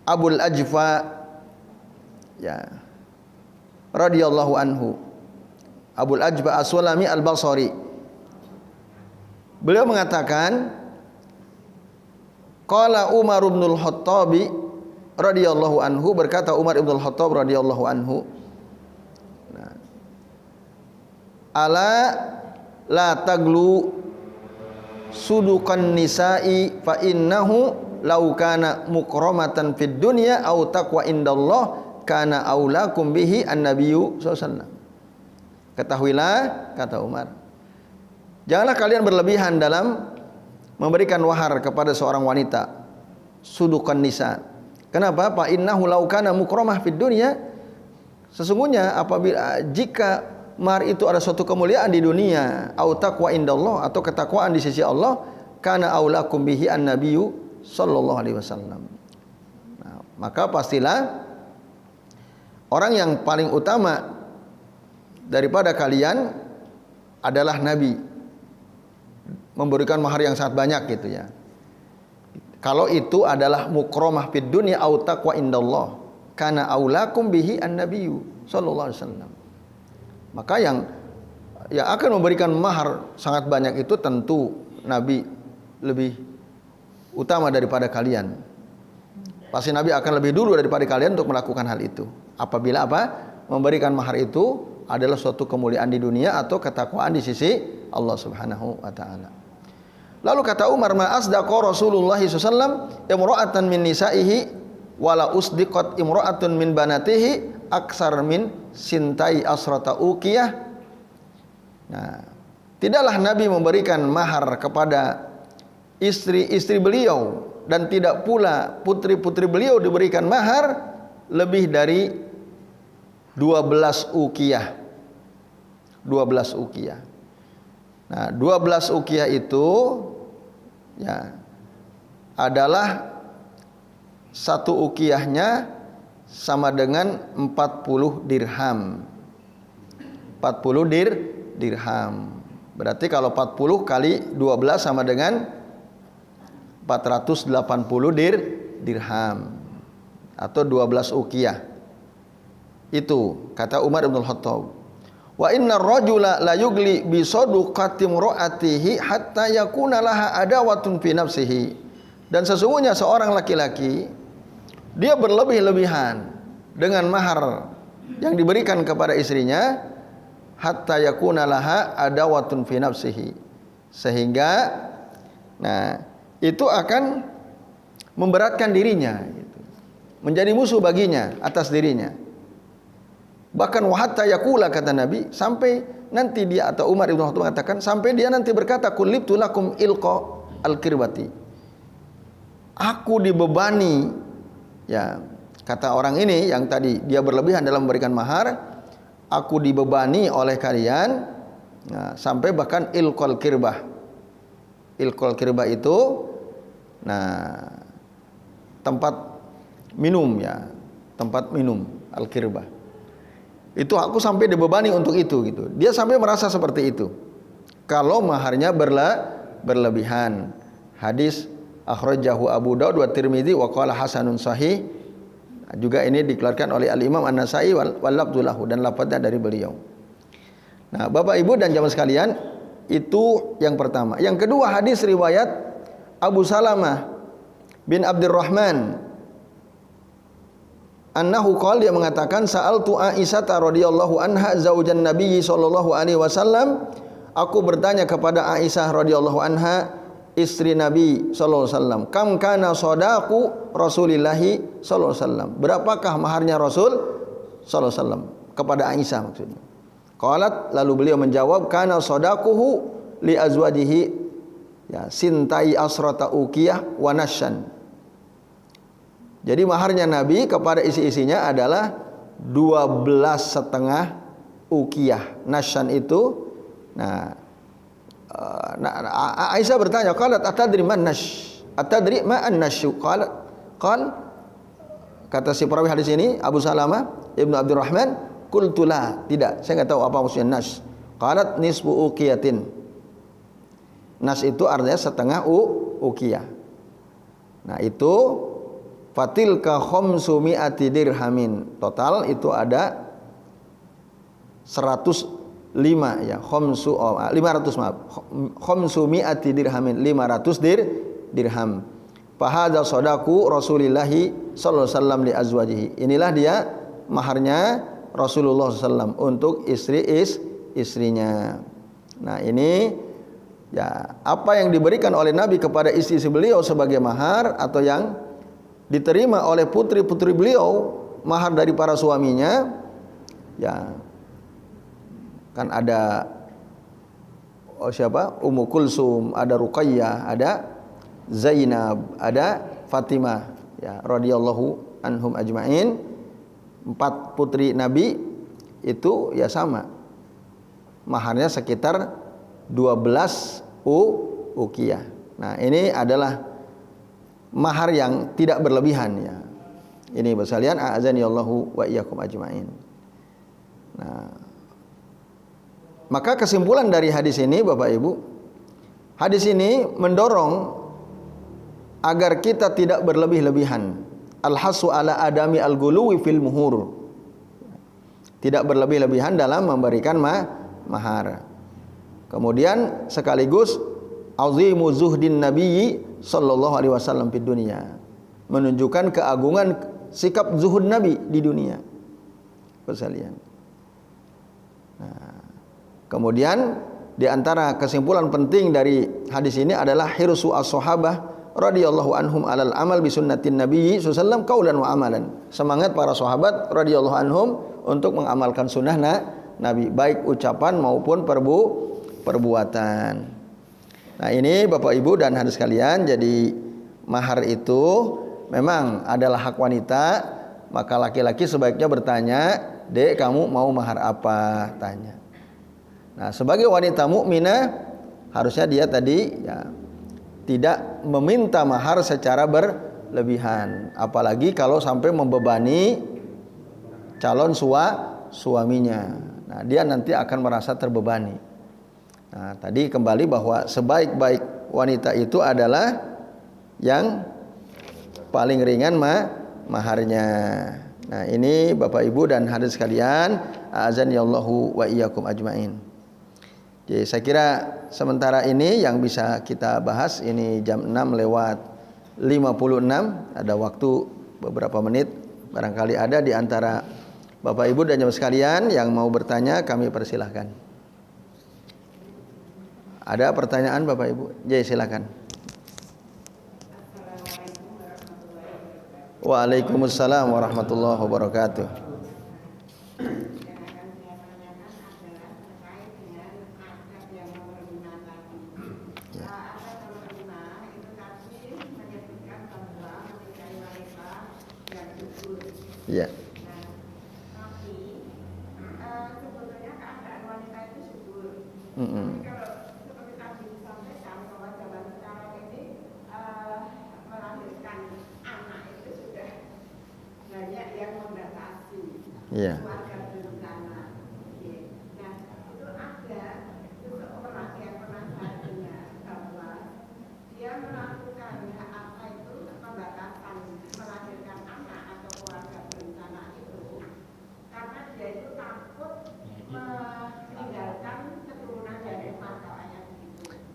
Abul Ajfa ya radhiyallahu anhu. Abul Ajfa As-Sulami Al-Basri. Beliau mengatakan, qala Umar bin Al-Khattab radhiyallahu anhu, berkata Umar bin Al-Khattab radhiyallahu anhu, nah, ala la taglu sudukan nisa'i fa innahu law kana mukramatan fid dunya aw taqwa indallah kana aulakum bihi an-nabiyyu sallallahu alaihi wasallam. Ketahuilah, kata Umar, janganlah kalian berlebihan dalam memberikan mahar kepada seorang wanita, sudukan nisa. Kenapa? Fa innahu law kana mukramah fid dunya, sesungguhnya apabila jika mahar itu ada suatu kemuliaan di dunia, au taqwa indallah, atau ketakwaan di sisi Allah, kana aulakum bihi an-nabiyyu sallallahu alaihi wasallam. Nah, maka pastilah orang yang paling utama daripada kalian adalah Nabi, memberikan mahar yang sangat banyak gitu ya. Kalau itu adalah mukramah fid dunya au taqwa indallah, kana aulakum bihi an-nabiyyu sallallahu alaihi wasallam. Maka yang akan memberikan mahar sangat banyak itu tentu Nabi lebih utama daripada kalian. Pasti Nabi akan lebih dulu daripada kalian untuk melakukan hal itu. Apabila apa? memberikan mahar itu adalah suatu kemuliaan di dunia atau ketakwaan di sisi Allah Subhanahu wa taala. Lalu kata Umar, ma asdaqa Rasulullah sallallahu imra'atan min nisaihi wala usdiqat imra'atun min banatihi aksar min sintai asrata uqiyah. Nah, tidaklah Nabi memberikan mahar kepada istri-istri beliau dan tidak pula putri-putri beliau diberikan mahar lebih dari 12 uqiyah. 12 uqiyah. Nah, 12 uqiyah itu ya adalah satu uqiyahnya sama dengan 40 dirham. 40 dirham. Berarti kalau 40 kali 12 sama dengan 480 dirham atau 12 uqiyah. Itu kata Umar bin Khattab. Wa innar rajula la yugli bi sadaqati imraatihi hatta yakuna laha adawatun fi nafsihi. Dan sesungguhnya seorang laki-laki dia berlebih-lebihan dengan mahar yang diberikan kepada istrinya hatta yakuna laha adawatun fi nafsihi, sehingga nah itu akan memberatkan dirinya gitu. Menjadi musuh baginya atas dirinya. Bahkan wahatta yakula kata Nabi, sampai nanti dia atau Umar Ibn Khattab mengatakan sampai dia nanti berkata kulibtu lakum ilqa al-kirbati. Aku dibebani, ya kata orang ini yang tadi dia berlebihan dalam memberikan mahar, aku dibebani oleh kalian, nah, sampai bahkan ilqal kirbah. Ilqal kirbah itu nah tempat minum ya, tempat minum al-kirbah. Itu aku sampai dibebani untuk itu gitu. Dia sampai merasa seperti itu. Kalau maharnya berlebihan. Hadis akhrajahu Abu Daud wa Tirmidzi wa qala hasanun sahih. Juga ini dikeluarkan oleh Al-Imam An-Nasa'i wal lafdzu lahu, dan lafadznya dari beliau. Nah, Bapak Ibu dan jamaah sekalian, itu yang pertama. Yang kedua, hadis riwayat Abu Salamah bin Abdurrahman annahu qala, dia mengatakan sa'altu Aisyah radhiyallahu anha zaujan Nabi sallallahu alaihi wasallam, aku bertanya kepada Aisyah radhiyallahu anha istri Nabi sallallahu alaihi wasallam, kam kana sadaqu Rasulillah sallallahu alaihi wasallam, berapakah maharnya Rasul sallallahu alaihi wasallam, kepada Aisyah maksudnya. Qalat, lalu beliau menjawab, kana sadaquhu li azwajihi ya sintai asrata uqiyah wa nasyan. Jadi maharnya Nabi kepada isi-isinya adalah 12,5 uqiyah. Nasyan itu, nah, Aisyah bertanya, qalat atadri man nash? Atadri ma an-nasyu? Kata si perawi hadis ini Abu Salamah Ibnu Abdurrahman, qultu la, tidak, saya enggak tahu apa maksudnya nash. Qalat nisfu uqiyatin. Nash itu artinya setengah uqiyah. Nah, itu fatilka khamsumi'ati dirhamin. Total itu ada 105 ya, 500 maaf. Khamsumi'ati dirhamin, 500 dirham. Fahadza shadaqu Rasulillah sallallahu alaihi wasallam li azwajihi. Inilah dia maharnya Rasulullah sallallahu untuk istrinya. Nah, ini ya apa yang diberikan oleh Nabi kepada istri-istri beliau sebagai mahar atau yang diterima oleh putri-putri beliau mahar dari para suaminya, ya kan ada siapa? Ummu Kulsum, ada Ruqayyah, ada Zainab, ada Fatimah ya radhiyallahu anhum ajmain. 4 putri Nabi itu ya sama. Maharnya sekitar 12 uqiyah. Nah, ini adalah mahar yang tidak berlebihan ya. Ini sekalian, a'azani Allahu wa iyyakum ajmain. Nah, maka kesimpulan dari hadis ini Bapak Ibu, hadis ini mendorong agar kita tidak berlebih-lebihan. Al-hasu ala adami al-guluwi fil muhur. Tidak berlebih-lebihan dalam memberikan mahar. Kemudian sekaligus azimu zuhdin nabiyyi sallallahu alaihi wasallam di dunia, menunjukkan keagungan sikap zuhud Nabi di dunia. persalinan. Nah, kemudian di antara kesimpulan penting dari hadis ini adalah hirsu as-sahabah radhiyallahu anhum alal amal bi sunnatin nabi sallallahu alaihi wasallam qaulan wa amalan. Semangat para sahabat radhiyallahu anhum untuk mengamalkan sunnah Nabi, baik ucapan maupun perbuatan. Nah, ini Bapak Ibu dan hadirin sekalian, jadi mahar itu memang adalah hak wanita, maka laki-laki sebaiknya bertanya, "Dek, kamu mau mahar apa?" tanya. Nah, sebagai wanita mukminah harusnya dia tadi ya tidak meminta mahar secara berlebihan, apalagi kalau sampai membebani calon suaminya. Nah, dia nanti akan merasa terbebani. Nah, tadi kembali bahwa sebaik-baik wanita itu adalah yang paling ringan maharnya. Nah, ini Bapak Ibu dan hadirin sekalian, azanillahu wa iyyakum ajmain. Jadi saya kira sementara ini yang bisa kita bahas, ini jam 6:56, ada waktu beberapa menit, barangkali ada di antara Bapak Ibu dan jemaah sekalian yang mau bertanya, kami persilahkan. Ada pertanyaan Bapak Ibu? Jadi silakan. Waalaikumsalam warahmatullahi wabarakatuh. Ya. Iya.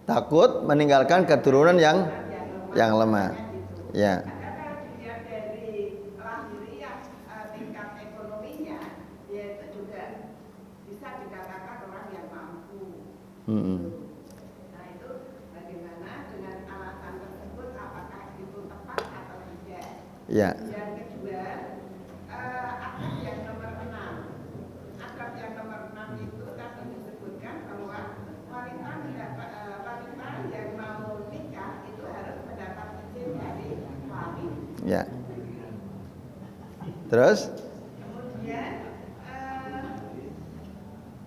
Takut meninggalkan keturunan yang lemah. Ya. Nah, itu bagaimana dengan alasan tersebut, apakah itu tepat atau tidak? Ya. Yang kedua, akad yang nomor 6. Akad yang nomor 6 itu tadi disebutkan bahwa wanita yang mau nikah itu harus mendapat izin dari wali. Ya. Terus? Kemudian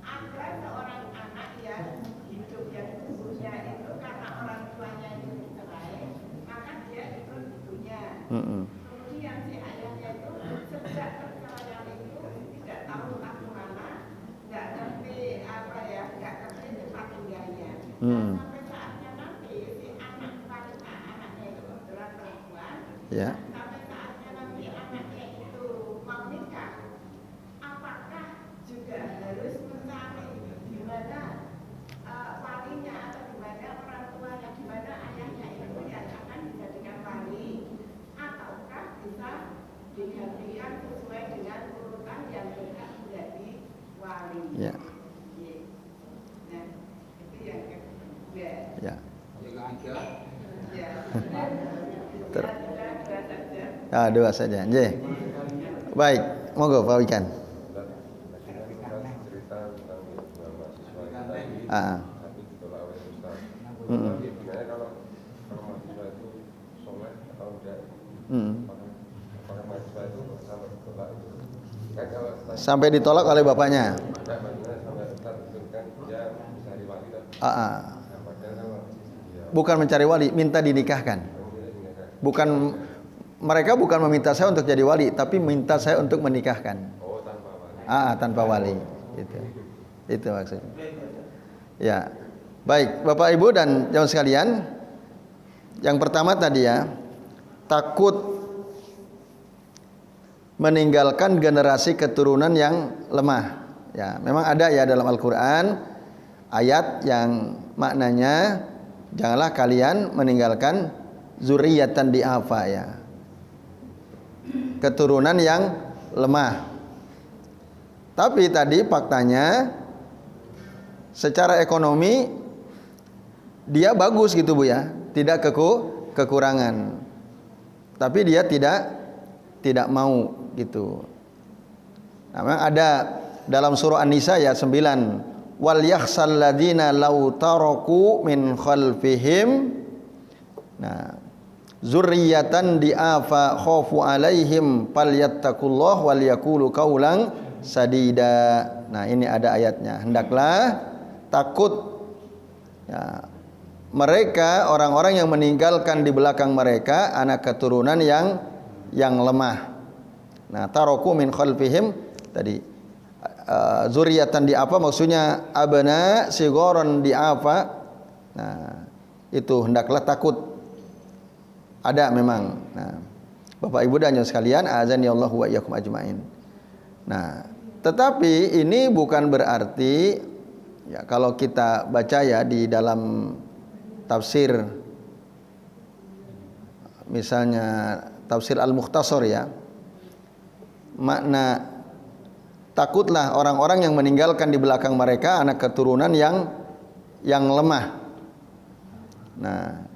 ada seorang anak yang hidup yang sesungguhnya itu karena orang tuanya itu bercerai, maka dia ikut ibunya. Kemudian si ayahnya itu sejak perceraian itu tidak tahu entah kemana, nggak ngerti nggak ngerti tempat tinggalnya. Sampai saatnya nanti si anak wanita, anaknya itu kebetulan perempuan. Ya. Sampai saatnya nanti anaknya itu mau nikah, apakah juga harus mencari di mana walinya atau di mana orang tuanya, di mana ayahnya itu yang akan dijadikan wali, ataukah bisa digantikan sesuai dengan urutan yang berhak menjadi wali? Ya. Nah, itu yang kedua. Ya. Ya. Dua saja. Baik, monggo Pak Wikan. Tapi ditolak oleh Ustaz. Tapi sebenarnya kalau mahasiswa itu soleh atau tidak, apakah mahasiswa itu sampai ditolak itu? Kan kalau Sampai ditolak oleh bapaknya. ada maksudnya sampai Ustaz itu kan dia mencari wali kan? Padahal kalau Bukan mencari wali, minta dinikahkan. Bukan, mereka bukan meminta saya untuk jadi wali, tapi minta saya untuk menikahkan. oh tanpa wali. Tanpa wali. Itu maksudnya. Ya. Baik, Bapak Ibu dan jamaah sekalian. Yang pertama tadi ya, takut meninggalkan generasi keturunan yang lemah. Ya, memang ada ya dalam Al-Qur'an ayat yang maknanya janganlah kalian meninggalkan zuriyatan di'afa ya. Keturunan yang lemah. Tapi tadi faktanya secara ekonomi dia bagus gitu Bu ya, tidak kekurangan. Tapi dia tidak mau gitu. Nah, memang ada dalam surah An-Nisa ayat 9, wal yakhsal ladzina law taraku min khalfihim zurriyatan di'afa khafu alaihim falyattaqullah wal yaqulu qaulan sadida. Nah, ini ada ayatnya. Hendaklah takut ya, mereka orang-orang yang meninggalkan di belakang mereka anak keturunan yang lemah. Nah, taraku min khalfihim tadi zuriyatan di apa maksudnya abna sigoron di apa. Nah, itu hendaklah takut. Ada memang. Nah, Bapak Ibu dan sekalian, azani Allah wa iyyakum ajmain. Nah, tetapi ini bukan berarti ya kalau kita baca ya di dalam tafsir misalnya tafsir Al-Mukhtasar ya, makna takutlah orang-orang yang meninggalkan di belakang mereka anak keturunan yang lemah. Nah,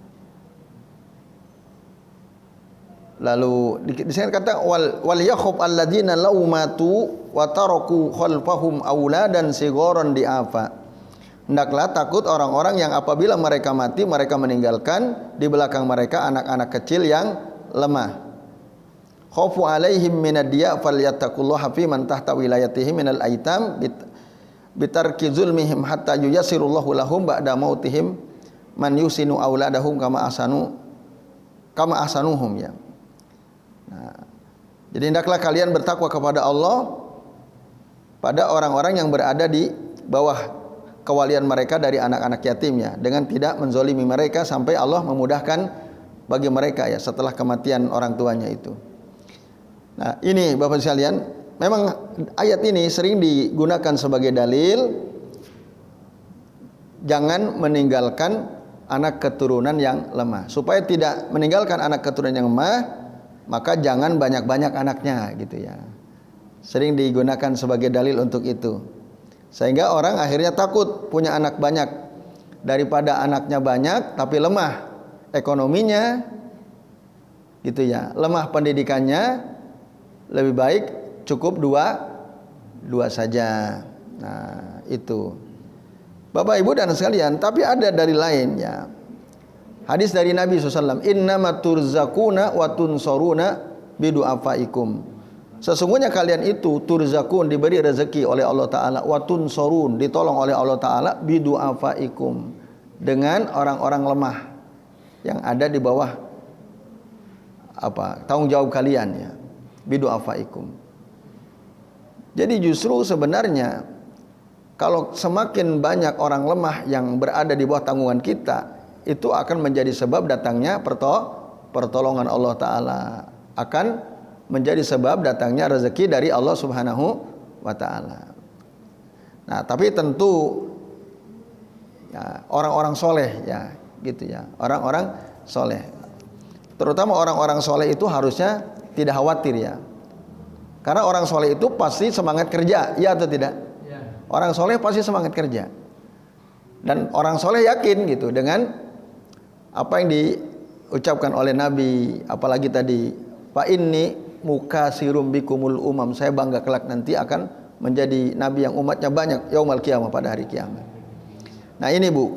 lalu di sini kata wal yakhub alladzina law matu wa taraku khalfahum auladan sigharan di'afa. Hendaklah takut orang-orang yang apabila mereka mati mereka meninggalkan di belakang mereka anak-anak kecil yang lemah. Khaufu alaihim minad diya falyattaqullaha fi man tahta wilayatihi minal aitam bitarki zulmihim hatta yuyassirullahu lahum ba'da mautihim man yusinu auladahum kama ahsanuhum ya. Nah, jadi hendaklah kalian bertakwa kepada Allah pada orang-orang yang berada di bawah kewalian mereka dari anak-anak yatimnya dengan tidak menzolimi mereka sampai Allah memudahkan bagi mereka ya setelah kematian orang tuanya itu. Nah, ini Bapak sekalian, memang ayat ini sering digunakan sebagai dalil jangan meninggalkan anak keturunan yang lemah. Supaya tidak meninggalkan anak keturunan yang lemah, maka jangan banyak-banyak anaknya gitu ya. Sering digunakan sebagai dalil untuk itu. Sehingga orang akhirnya takut punya anak banyak daripada anaknya banyak tapi lemah ekonominya gitu ya. Lemah pendidikannya, lebih baik cukup dua saja. Nah, itu. Bapak Ibu dan sekalian, tapi ada dari lain ya. Hadis dari Nabi SAW, innama turzakuna wa tunsoruna bidu'afaikum. Sesungguhnya kalian itu turzakun, diberi rezeki oleh Allah Ta'ala, wa tunsorun, ditolong oleh Allah Ta'ala bidu'afaikum, dengan orang-orang lemah yang ada di bawah tanggung jawab kalian ya. Bidu'afaikum. Jadi justru sebenarnya kalau semakin banyak orang lemah yang berada di bawah tanggungan kita, itu akan menjadi sebab datangnya pertolongan Allah Ta'ala, akan menjadi sebab datangnya rezeki dari Allah Subhanahu wa Ta'ala. Nah, tapi tentu ya, orang-orang soleh ya gitu ya, orang-orang soleh, terutama orang-orang soleh itu harusnya tidak khawatir ya, karena orang soleh itu pasti semangat kerja, ya atau tidak? Ya. Orang soleh pasti semangat kerja, dan orang soleh yakin gitu dengan apa yang diucapkan oleh Nabi, apalagi tadi fa inni mukasirum bikumul umam, saya bangga kelak nanti akan menjadi nabi yang umatnya banyak yaumul qiyamah, pada hari kiamat. Nah ini Bu,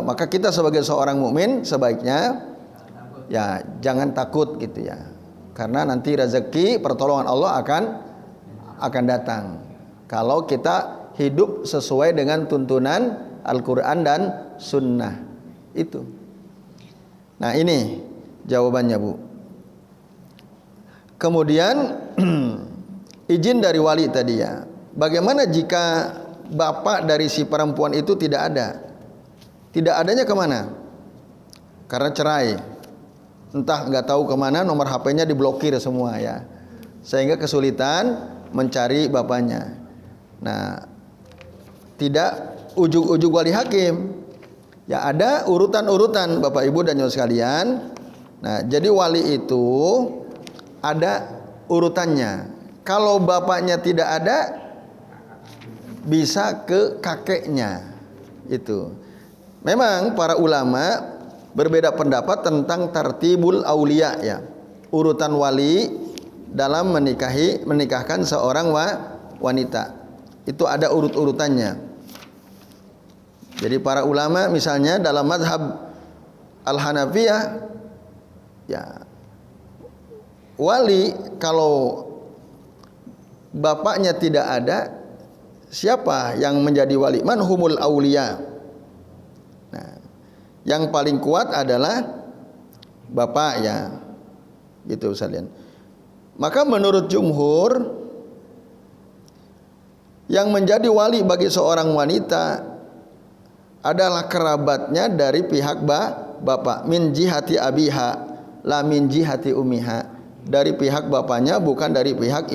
maka kita sebagai seorang mukmin sebaiknya ya jangan takut gitu ya, karena nanti rezeki pertolongan Allah akan datang kalau kita hidup sesuai dengan tuntunan Al-Quran dan Sunnah itu. Nah ini jawabannya Bu. Kemudian izin dari wali tadi ya. Bagaimana jika bapak dari si perempuan itu tidak ada? Tidak adanya kemana? Karena cerai. Entah nggak tahu kemana, nomor HP-nya diblokir semua ya, sehingga kesulitan mencari bapaknya. Nah, tidak ujug-ujug wali hakim ya, ada urutan-urutan Bapak Ibu dan sekalian. Nah, jadi wali itu ada urutannya. Kalau bapaknya tidak ada, bisa ke kakeknya. Itu. Memang para ulama berbeda pendapat tentang tartibul auliya ya. Urutan wali dalam menikahkan seorang wanita. Itu ada urut-urutannya. Jadi para ulama misalnya dalam mazhab Al-Hanafiyah ya, wali kalau bapaknya tidak ada, siapa yang menjadi wali? Man humul auliya. Nah, yang paling kuat adalah bapak ya. Gitu sekalian. Maka menurut jumhur, yang menjadi wali bagi seorang wanita adalah kerabatnya dari pihak bapak, min jihati abiha, la min jihati umiha. Dari pihak bapaknya, bukan dari pihak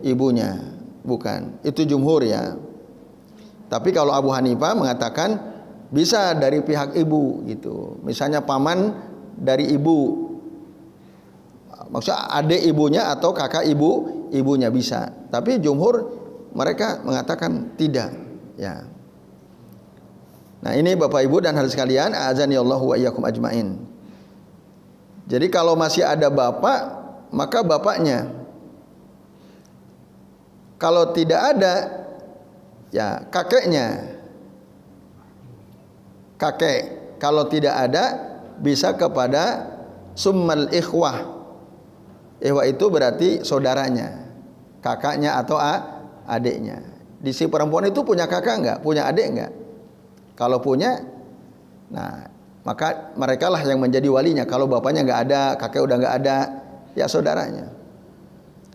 ibunya. Bukan. Itu jumhur ya. Tapi kalau Abu Hanifah mengatakan bisa dari pihak ibu gitu. Misalnya paman dari ibu. Maksudnya adik ibunya atau kakak ibunya bisa. Tapi jumhur mereka mengatakan tidak ya. Nah, ini Bapak Ibu dan hadirin sekalian, azanillahu wa iyyakum ajmain. Jadi kalau masih ada bapak, maka bapaknya. Kalau tidak ada, ya kakeknya. Kakek. Kalau tidak ada, bisa kepada summal ikhwah. Ikhwah itu berarti saudaranya, kakaknya atau adiknya. Di si perempuan itu punya kakak enggak? Punya adik enggak? Kalau punya, nah maka mereka lah yang menjadi walinya. Kalau bapaknya enggak ada, kakek udah enggak ada, ya saudaranya.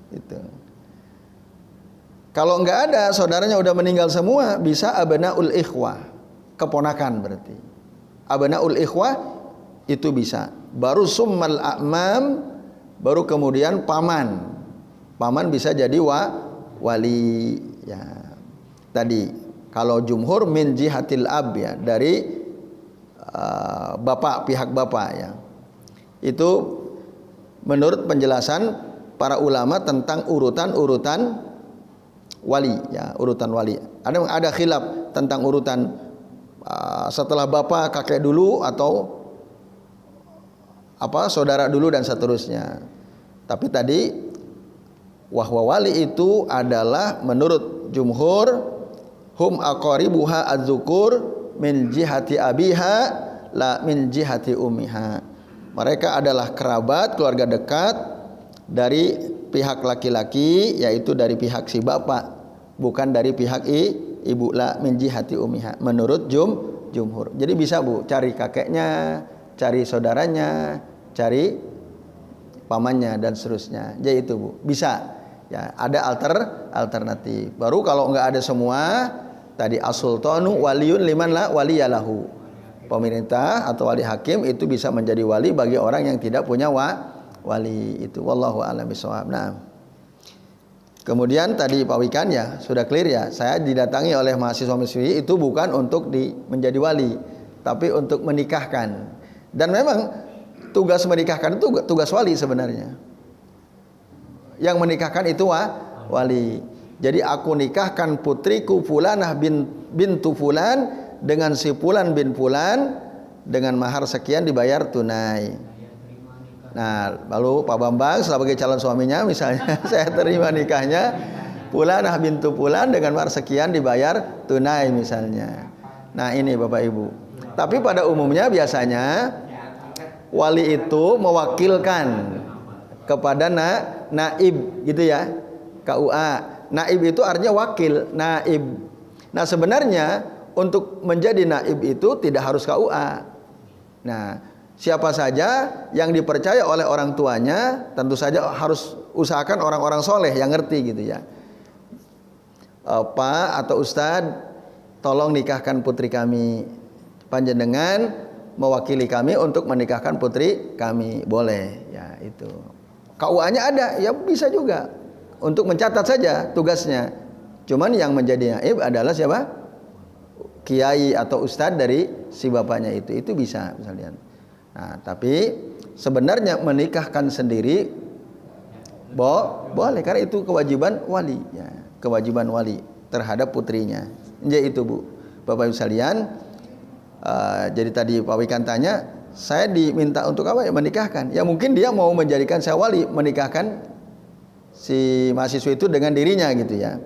Itu. Kalau enggak ada, saudaranya udah meninggal semua, bisa abnaul ikhwah, keponakan berarti. Abnaul ikhwah itu bisa. Baru summal a'mam, baru kemudian paman. Paman bisa jadi wali ya. Tadi kalau jumhur min jihatil ab ya, dari bapak, pihak bapak ya. Itu menurut penjelasan para ulama tentang urutan-urutan wali ya, urutan wali. Ada khilaf tentang urutan setelah bapak kakek dulu atau saudara dulu dan seterusnya. Tapi tadi wahwa wali itu adalah menurut jumhur hum aqaribuha az-zukur min jihati abiha la min jihati ummiha. Mereka adalah kerabat, keluarga dekat dari pihak laki-laki, yaitu dari pihak si bapak, bukan dari pihak ibu, la min jihati ummiha menurut jumhur. Jadi bisa Bu, cari kakeknya, cari saudaranya, cari pamannya dan seterusnya. Jadi itu Bu, bisa. Ya, ada alternatif. Baru kalau enggak ada semua, tadi as-sultanu waliyun liman la waliyalahu. Pemerintah atau wali hakim itu bisa menjadi wali bagi orang yang tidak punya wali. Itu wallahu a'lam bishawab. Nah. Kemudian tadi Pak Wikan ya, sudah clear ya. Saya didatangi oleh mahasiswa-mahasiswi itu bukan untuk menjadi wali, tapi untuk menikahkan. Dan memang tugas menikahkan itu tugas wali sebenarnya. Yang menikahkan itu wali. Jadi aku nikahkan putriku fulanah bintu fulan dengan si fulan bin fulan dengan mahar sekian dibayar tunai. Nah, lalu Pak Bambang sebagai calon suaminya misalnya saya terima nikahnya fulanah bintu fulan dengan mahar sekian dibayar tunai misalnya. Nah, ini Bapak Ibu. Tapi pada umumnya biasanya wali itu mewakilkan kepada naib gitu ya, KUA. Naib itu artinya wakil, naib. Nah, sebenarnya untuk menjadi naib itu tidak harus KUA. Nah, siapa saja yang dipercaya oleh orang tuanya, tentu saja harus usahakan orang-orang soleh yang ngerti gitu ya. Pak atau Ustadz, tolong nikahkan putri kami. Panjenengan mewakili kami untuk menikahkan putri kami, boleh ya itu. KUA-nya ada, ya bisa juga. Untuk mencatat saja tugasnya. Cuman yang menjadi naib adalah siapa? Kiai atau ustadz dari si bapaknya itu bisa misalnya. Nah, tapi sebenarnya menikahkan sendiri boleh karena itu kewajiban wali ya, kewajiban wali. terhadap putrinya. Jadi itu Bu, Bapak Ibu sekalian. Jadi tadi Pak Wikan tanya, saya diminta untuk apa ya? Menikahkan. Ya mungkin dia mau menjadikan saya wali, menikahkan si mahasiswa itu dengan dirinya gitu ya.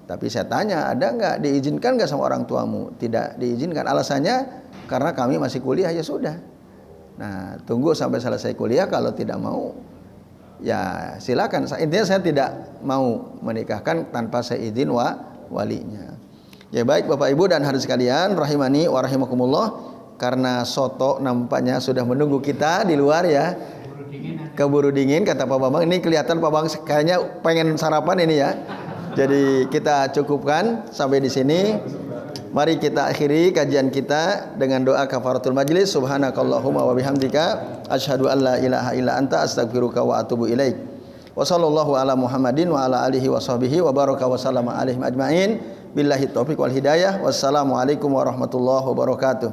Tapi saya tanya, ada nggak diizinkan nggak sama orang tuamu? Tidak diizinkan. Alasannya karena kami masih kuliah. Ya sudah. Nah, tunggu sampai selesai kuliah. Kalau tidak mau, ya silakan. Intinya saya tidak mau menikahkan tanpa seizin walinya. Ya baik Bapak Ibu dan hadirin sekalian, rahimani wa rahimakumullah. Karena soto nampaknya sudah menunggu kita di luar ya. Keburu dingin kata Pak Bambang. Ini kelihatan Pak Bambang kayaknya pengen sarapan ini ya. Jadi kita cukupkan sampai di sini. Mari kita akhiri kajian kita dengan doa kafaratul majlis. Subhanakallahumma wa bihamdika asyhadu an la ilaha illa anta astaghfiruka wa atubu ilaik. Wa sallallahu ala Muhammadin wa ala alihi wa sahbihi wa baraka wa sallama alaihim ajmain. Billahi taufiq wal hidayah. Wassalamualaikum warahmatullahi wabarakatuh.